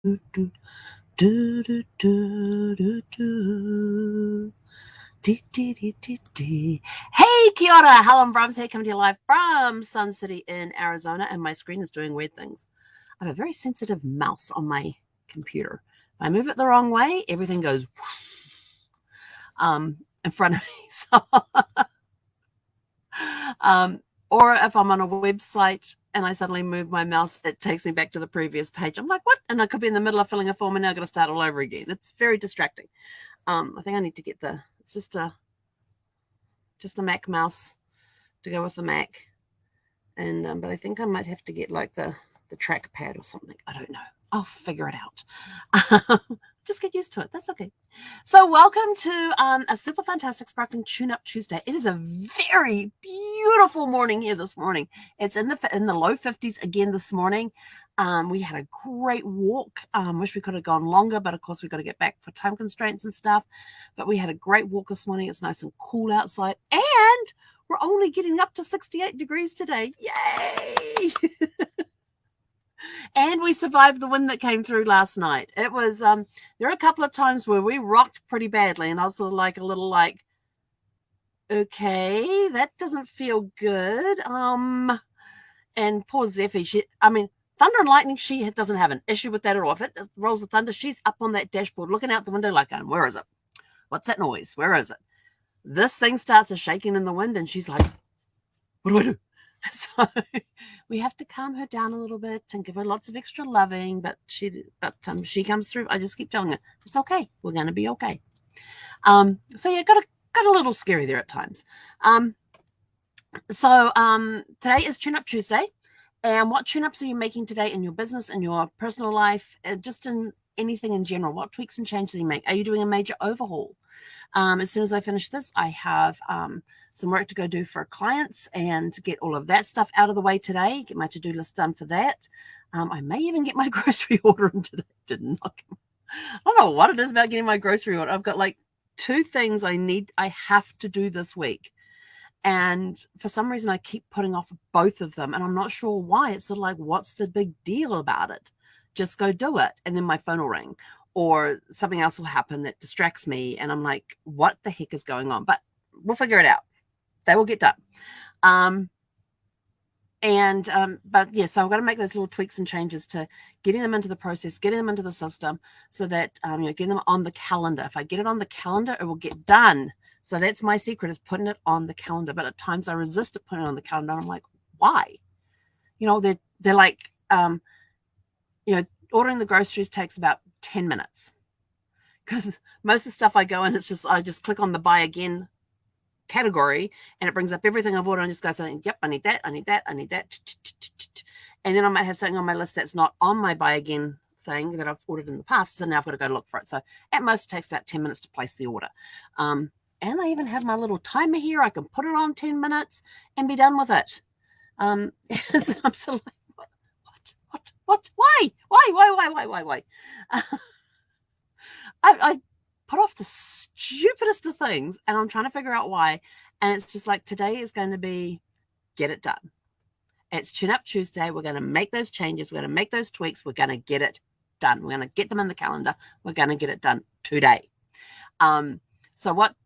Do, do, do, do, do, do, do. Dee, dee, dee, dee, dee. Hey, kia ora. Helen Brahms here, coming to you live from Sun City in Arizona, and my screen is doing weird things. I have a very sensitive mouse on my computer. If I move it the wrong way, everything goes in front of me. So, or if I'm on a website and I suddenly move my mouse, it takes me back to the previous page. I'm like, what? And I could be in the middle of filling a form and now I've got to start all over again. It's very distracting. I think I need to get it's just a Mac mouse to go with the Mac. And but I think I might have to get like the trackpad or something. I don't know. I'll figure it out. Just get used to it. That's okay. So welcome to a super fantastic sparkling tune-up Tuesday. It is a very beautiful morning here this morning. It's in the low 50s again this morning. We had a great walk. Wish we could have gone longer, but of course we've got to get back for time constraints and stuff. But we had a great walk this morning. It's nice and cool outside, and we're only getting up to 68 degrees today. Yay! And we survived the wind that came through last night. It was there are a couple of times where we rocked pretty badly, and I was sort of like a little like, okay, that doesn't feel good. And poor Zeffie, thunder and lightning, she doesn't have an issue with that at all. If it rolls the thunder, she's up on that dashboard looking out the window like, where is it? What's that noise? Where is it? This thing starts shaking in the wind, and she's like, what do I do? So we have to calm her down a little bit and give her lots of extra loving, but she comes through. I just keep telling her, it's okay. We're going to be okay. So yeah, got a little scary there at times. So today is Tune-Up Tuesday. And what tune-ups are you making today in your business, in your personal life, just in anything in general? What tweaks and changes are you make? Are you doing a major overhaul? As soon as I finish this, I have some work to go do for clients and to get all of that stuff out of the way today, get my to-do list done for that. I may even get my grocery order in today. I don't know what it is about getting my grocery order. I've got like 2 things I have to do this week. And for some reason, I keep putting off both of them. And I'm not sure why. It's sort of like, what's the big deal about it? Just go do it. And then my phone will ring. Or something else will happen that distracts me. And I'm like, what the heck is going on? But we'll figure it out. They will get done. But yeah, so I've got to make those little tweaks and changes to getting them into the process, getting them into the system so that, getting them on the calendar. If I get it on the calendar, it will get done. So that's my secret, is putting it on the calendar. But at times I resist putting it on the calendar. I'm like, why? They're like, ordering the groceries takes about 10 minutes because most of the stuff I go in, I just click on the buy again category and it brings up everything I've ordered and just go through, yep, I need that. And then I might have something on my list that's not on my buy again thing that I've ordered in the past. So now I've got to go look for it. So at most it takes about 10 minutes to place the order. And I even have my little timer here. I can put it on 10 minutes and be done with it. So I'm sort of like, what? Why? I put off the stupidest of things and I'm trying to figure out why. And it's just like, today is going to be get it done. It's Tune-Up Tuesday. We're going to make those changes. We're going to make those tweaks. We're going to get it done. We're going to get them in the calendar. We're going to get it done today. So what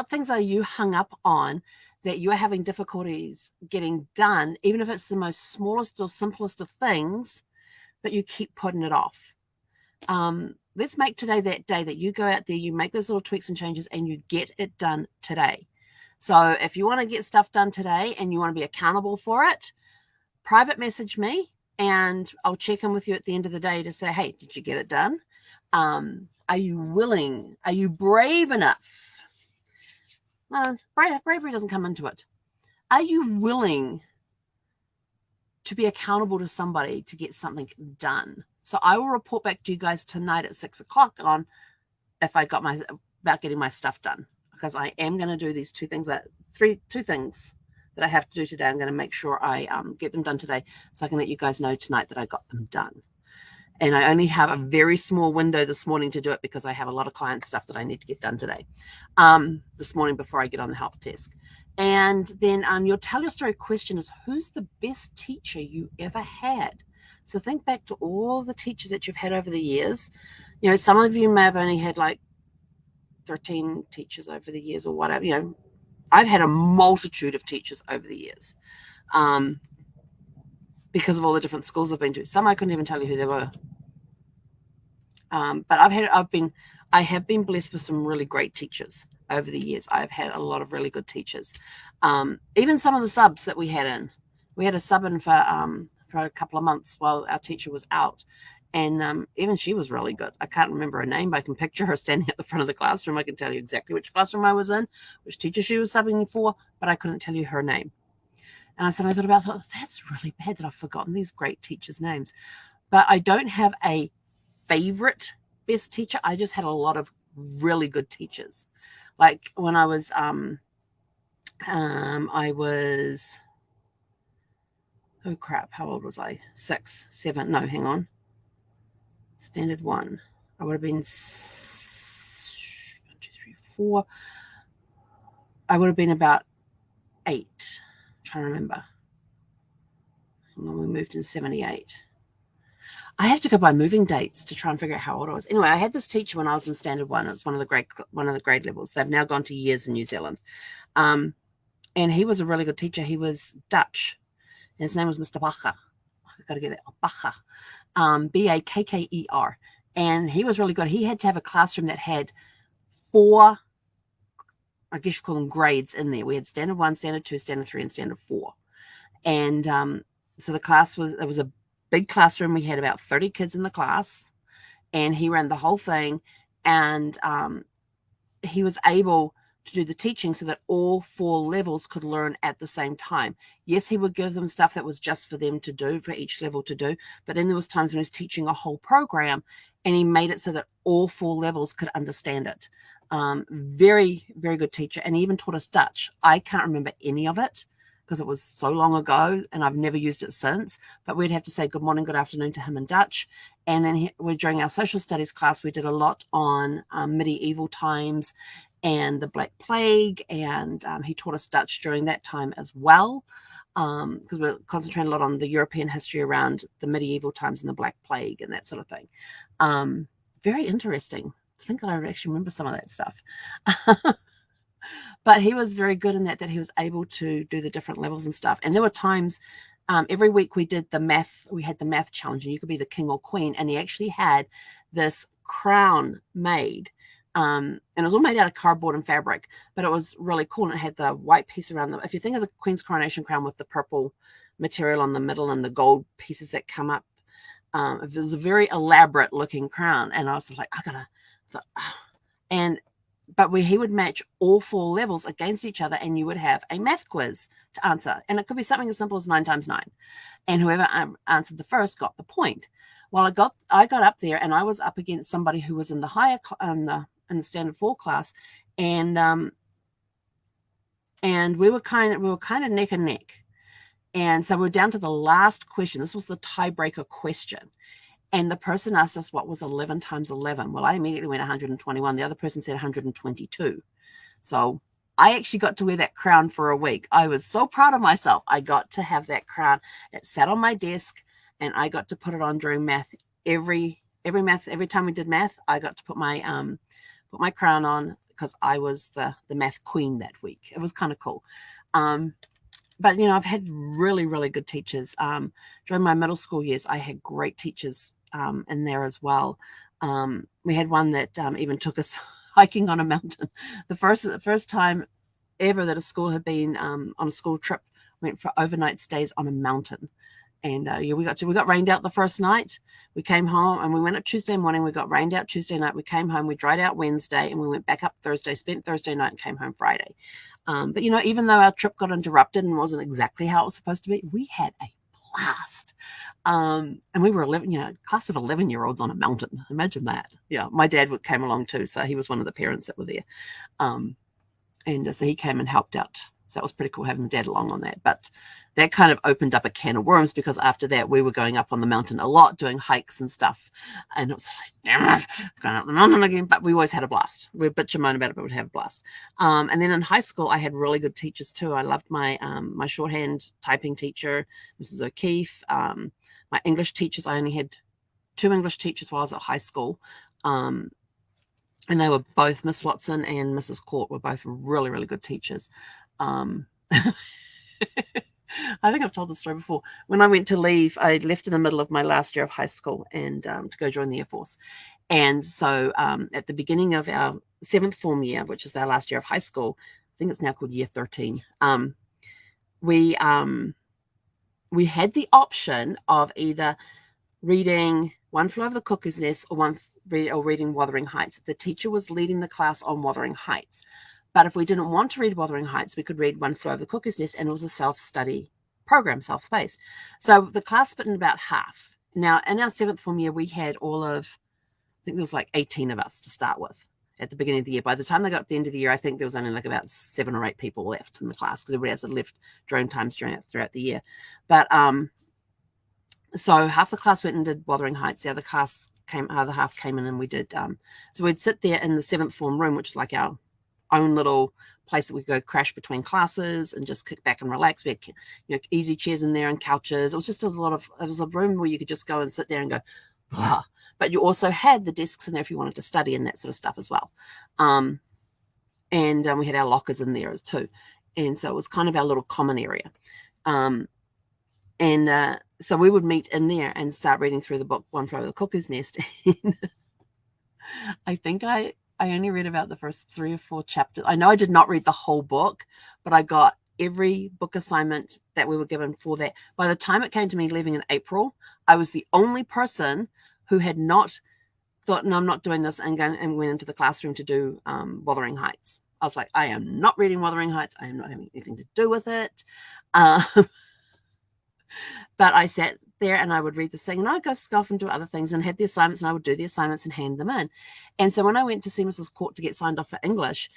things are you hung up on that you are having difficulties getting done, even if it's the most smallest or simplest of things, but you keep putting it off? Let's make today that day that you go out there, you make those little tweaks and changes, and you get it done today. So if you want to get stuff done today and you want to be accountable for it, private message me and I'll check in with you at the end of the day to say, hey, did you get it done? Are you willing? Are you brave enough? Bravery doesn't come into it. Are you willing to be accountable to somebody to get something done? So I will report back to you guys tonight at 6:00 on if I got about getting my stuff done, because I am going to do these 2 things, 2 things that I have to do today. I'm going to make sure I get them done today so I can let you guys know tonight that I got them done. And I only have a very small window this morning to do it because I have a lot of client stuff that I need to get done today, this morning before I get on the help desk. And then your tell your story question is, who's the best teacher you ever had? So think back to all the teachers that you've had over the years. You know, some of you may have only had like 13 teachers over the years or whatever. You know, I've had a multitude of teachers over the years, because of all the different schools I've been to. Some I couldn't even tell you who they were. But I have been blessed with some really great teachers over the years. I've had a lot of really good teachers. Even some of the subs that we had in. We had a sub in for a couple of months while our teacher was out. And even she was really good. I can't remember her name, but I can picture her standing at the front of the classroom. I can tell you exactly which classroom I was in, which teacher she was subbing for, but I couldn't tell you her name. And I thought, that's really bad that I've forgotten these great teachers' names. But I don't have a favorite best teacher. I just had a lot of really good teachers. Like when I was, oh crap, how old was I? 6, 7, no, hang on. Standard 1. I would have been 1, 2, 3, 4. I would have been about 8. I'm trying to remember. And then we moved in 78. I have to go by moving dates to try and figure out how old I was. Anyway, I had this teacher when I was in Standard 1. It's one of the grade levels. They've now gone to years in New Zealand. And he was a really good teacher. He was Dutch. And his name was Mr. Bacher. I've got to get that. Bacher. Bakker. And he was really good. He had to have a classroom that had 4, I guess you call them grades in there. We had Standard 1, Standard 2, Standard 3, and Standard 4. And so the class it was a big classroom. We had about 30 kids in the class, and he ran the whole thing. And he was able to do the teaching so that all 4 levels could learn at the same time. Yes, he would give them stuff that was just for them to do, for each level to do. But then there was times when he was teaching a whole program, and he made it so that all 4 levels could understand it. Very, very good teacher. And he even taught us Dutch. I can't remember any of it because it was so long ago and I've never used it since. But we'd have to say good morning, good afternoon to him in Dutch. And then during our social studies class, we did a lot on medieval times and the Black Plague. And he taught us Dutch during that time as well, because we're concentrating a lot on the European history around the medieval times and the Black Plague and that sort of thing. Very interesting. I think that I actually remember some of that stuff. But he was very good in that he was able to do the different levels and stuff. And there were times every week we had the math challenge, and you could be the king or queen. And he actually had this crown made. And it was all made out of cardboard and fabric, but it was really cool. And it had the white piece around them. If you think of the Queen's coronation crown with the purple material on the middle and the gold pieces that come up, it was a very elaborate looking crown. And I was like, he would match all 4 levels against each other, and you would have a math quiz to answer. And it could be something as simple as 9 times 9. And whoever answered the first got the point. Well, I got up there, and I was up against somebody who was in the higher in the Standard 4 class, and we were kind of neck and neck. And so we're down to the last question. This was the tiebreaker question. And the person asked us what was 11 times 11. Well, I immediately went 121. The other person said 122. So I actually got to wear that crown for a week. I was so proud of myself. I got to have that crown. It sat on my desk, and I got to put it on during math. Every time we did math, I got to put my crown on because I was the math queen that week. It was kind of cool. But, I've had really, really good teachers. During my middle school years, I had great teachers in there as well. We had one that even took us hiking on a mountain. The first time ever that a school had been on a school trip, went for overnight stays on a mountain. And we got rained out the first night. We came home, and we went up Tuesday morning. We got rained out Tuesday night. We came home. We dried out Wednesday, and we went back up Thursday, spent Thursday night, and came home Friday. But, even though our trip got interrupted and wasn't exactly how it was supposed to be, we had a blast. And we were 11, class of 11-year-olds on a mountain. Imagine that. Yeah, my dad came along too, so he was one of the parents that were there. And so he came and helped out. So that was pretty cool having Dad along on that. But that kind of opened up a can of worms, because after that we were going up on the mountain a lot, doing hikes and stuff. And it was like, damn it, going up the mountain again. But we always had a blast. We'd bitch and moan about it, but we'd have a blast. And then in high school, I had really good teachers too. I loved my my shorthand typing teacher, Mrs. O'Keefe. My English teachers, I only had 2 English teachers while I was at high school. And they were both, Miss Watson and Mrs. Court were both really, really good teachers. I think I've told this story before. When I went to leave, I left in the middle of my last year of high school and to go join the Air Force. And so at the beginning of our 7th form year, which is our last year of high school, I think it's now called year 13, we had the option of either reading One Flew Over the Cuckoo's Nest or reading Wuthering Heights. The teacher was leading the class on Wuthering Heights. But if we didn't want to read Wuthering Heights, we could read One Flew Over the Cuckoo's Nest, and it was a self-study program, self-paced. So the class split in about half. Now, in our 7th form year, we had all of, I think there was like 18 of us to start with at the beginning of the year. By the time they got to the end of the year, I think there was only like about 7 or 8 people left in the class because everybody else had left drone times throughout the year. But so half the class went and did Wuthering Heights. The other half came in and we did. So we'd sit there in the 7th form room, which is like our own little place that we could go crash between classes and just kick back and relax. We had, easy chairs in there and couches. It was just it was a room where you could just go and sit there and go, blah. But you also had the desks in there if you wanted to study and that sort of stuff as well. And we had our lockers in there as too. And so it was kind of our little common area. So we would meet in there and start reading through the book, One Flew Over the Cuckoo's Nest. I think I only read about the first 3 or 4 chapters. I know I did not read the whole book, but I got every book assignment that we were given for that. By the time it came to me leaving in April, I was the only person who had not thought, no, I'm not doing this, and went into the classroom to do Wuthering Heights. I was like, I am not reading Wuthering Heights. I am not having anything to do with it. But I sat there and I would read this thing and I'd go off and do other things and had the assignments and I would do the assignments and hand them in. And so when I went to see Mrs. Court to get signed off for English,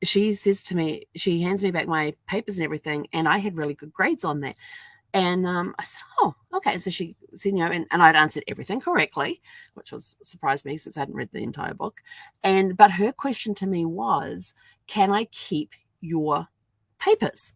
she says to me, she hands me back my papers and everything, and I had really good grades on that. And I said, oh, okay. So she said, and I'd answered everything correctly, which surprised me since I hadn't read the entire book. But her question to me was, can I keep your papers?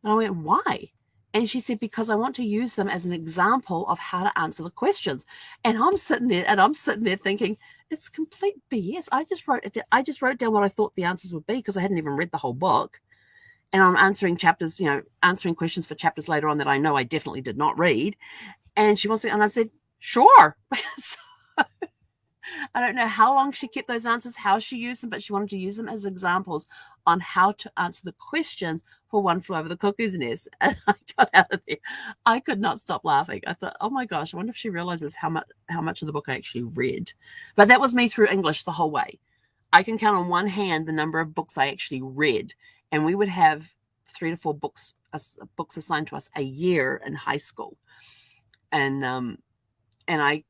And I went, why? And she said, because I want to use them as an example of how to answer the questions. And I'm sitting there thinking, it's complete BS. I just wrote down what I thought the answers would be because I hadn't even read the whole book. And I'm answering chapters, answering questions for chapters later on that I know I definitely did not read. And she wants to, and I said, sure. So, I don't know how long she kept those answers, how she used them, but she wanted to use them as examples on how to answer the questions for One Flew Over the Cuckoo's Nest. And I got out of there. I could not stop laughing. I thought, oh my gosh, I wonder if she realizes how much of the book I actually read. But that was me through English the whole way. I can count on one hand the number of books I actually read. And we would have 3 to 4 books assigned to us a year in high school. And I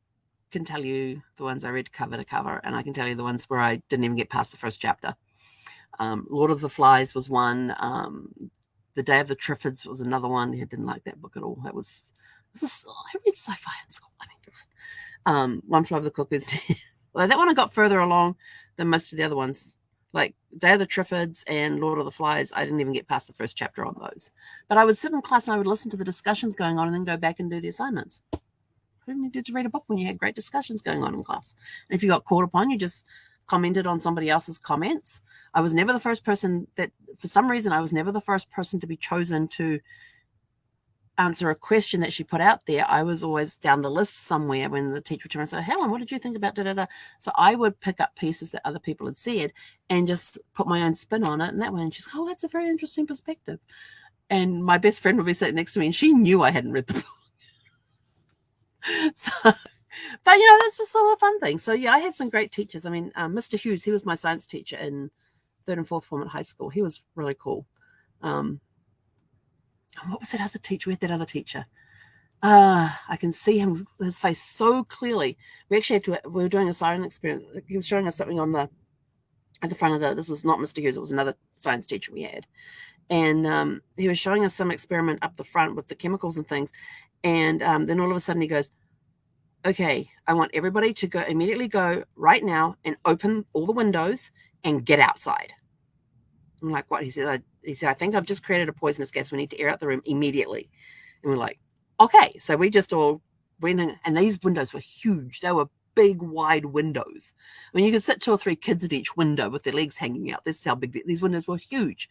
can tell you the ones I read cover to cover, and I can tell you the ones where I didn't even get past the first chapter. Lord of the Flies was one. The Day of the Triffids was another one. I didn't like that book at all. I read sci-fi in school. One Flew Over the Cuckoo's Nest. Well, that one I got further along than most of the other ones. Like Day of the Triffids and Lord of the Flies, I didn't even get past the first chapter on those. But I would sit in class and I would listen to the discussions going on and then go back and do the assignments. Who needed to read a book when you had great discussions going on in class? And if you got called upon, you just commented on somebody else's comments. I was never the first person for some reason, I was never the first person to be chosen to answer a question that she put out there. I was always down the list somewhere when the teacher would turn around and say, Helen, what did you think about da-da-da? So I would pick up pieces that other people had said and just put my own spin on it. And that way, and she's like, oh, that's a very interesting perspective. And my best friend would be sitting next to me and she knew I hadn't read the book. So, but that's just all the fun thing. So yeah, I had some great teachers. I mean, Mr. Hughes, he was my science teacher in 3rd and 4th form at high school. He was really cool. What was that other teacher? We had that other teacher. I can see his face so clearly. We were doing a science experience. He was showing us something at the front of this was not Mr. Hughes, it was another science teacher we had. And he was showing us some experiment up the front with the chemicals and things. And then all of a sudden he goes, okay, I want everybody to immediately go right now and open all the windows and get outside. I'm like, what? He said, I think I've just created a poisonous gas. We need to air out the room immediately. And we're like, Okay, so we just all went in, and these windows were huge. They were big, wide windows. I mean, you could sit 2 or 3 kids at each window with their legs hanging out. This is how big these windows were, huge.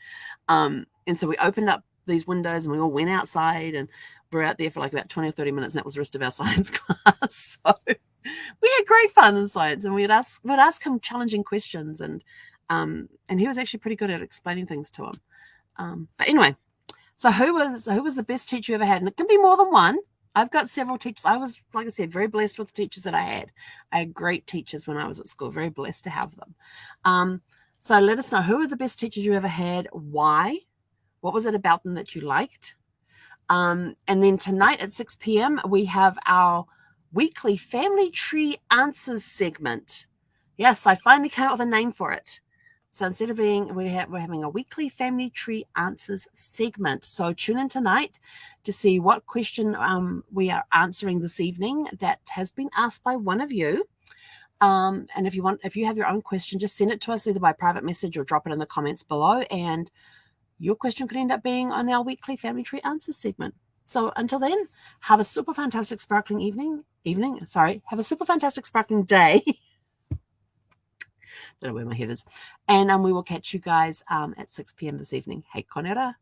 And so we opened up these windows and we all went outside, and we were out there for like about 20 or 30 minutes, and that was the rest of our science class. So we had great fun in science, and we'd ask him challenging questions, and he was actually pretty good at explaining things to him. But anyway, so who was the best teacher you ever had? And it can be more than one. I've got several teachers. I was, like I said, very blessed with the teachers that I had. I had great teachers when I was at school, very blessed to have them. So let us know, who are the best teachers you ever had? Why? What was it about them that you liked? And then tonight at 6 p.m., we have our weekly Family Tree Answers segment. Yes, I finally came up with a name for it. So instead of we're having a weekly Family Tree Answers segment. So tune in tonight to see what question we are answering this evening that has been asked by one of you. And if you have your own question, just send it to us either by private message or drop it in the comments below. And your question could end up being on our weekly Family Tree Answers segment. So until then, have a super fantastic sparkling have a super fantastic sparkling day. Don't know where my head is. And we will catch you guys at 6 p.m. this evening. Hey, Konera.